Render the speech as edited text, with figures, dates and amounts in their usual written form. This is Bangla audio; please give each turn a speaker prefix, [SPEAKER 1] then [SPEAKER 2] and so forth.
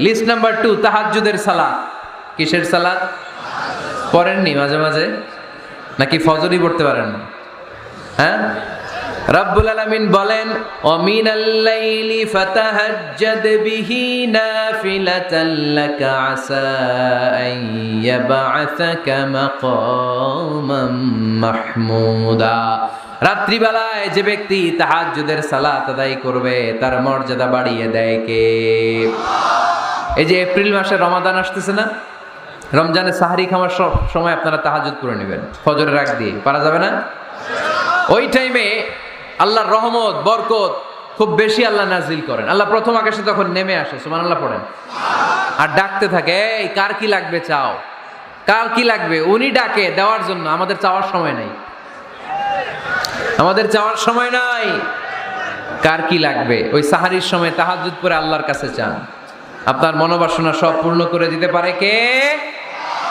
[SPEAKER 1] লিস্ট নাম্বার 2, তাহাজ্জুদের সালাত। কিসের সালাত? পড়েননি মাঝে মাঝে নাকি ফজরই পড়তে পারেন না? হ্যাঁ, রব্বুল আলামিন বলেন ওয়ামিনাল লাইলি ফাতাহাজ্জাদ বিহি নাফিলাতান লাকা আসা আন ইয়াবআসাকা মাকামান মাহমুদা। রাত্রিবেলায় যে ব্যক্তি তাহাজ্জুদের সালাত আদায় করবে তার মর্যাদা বাড়িয়ে দেয় কে? এই যে এপ্রিল মাসে রমাদান আসতেছে না, রমজানে সাহরি খাওয়ার সময় আপনারা তাহাজ্জুদ করে নেবেন ফজরের আগ দিয়ে, পারা যাবে না? ওই টাইমে আল্লাহর রহমত বরকত খুব বেশি আল্লাহ নাজিল করেন। আল্লাহ প্রথম আকাশে তখন নেমে আসে, সুবহানাল্লাহ পড়েন, আর ডাকতে থাকে, এই কার কি লাগবে চাও, কার কি লাগবে। উনি ডাকে দেওয়ার জন্য, আমাদের চাওয়ার সময় নাই, আমাদের চাওয়ার সময় নাই। কার কি লাগবে ওই সাহারির সময় তাহাজ্জুদ করে আল্লাহর কাছে চান, আপনার মনোবাসনা সব পূর্ণ করে দিতে পারে কে?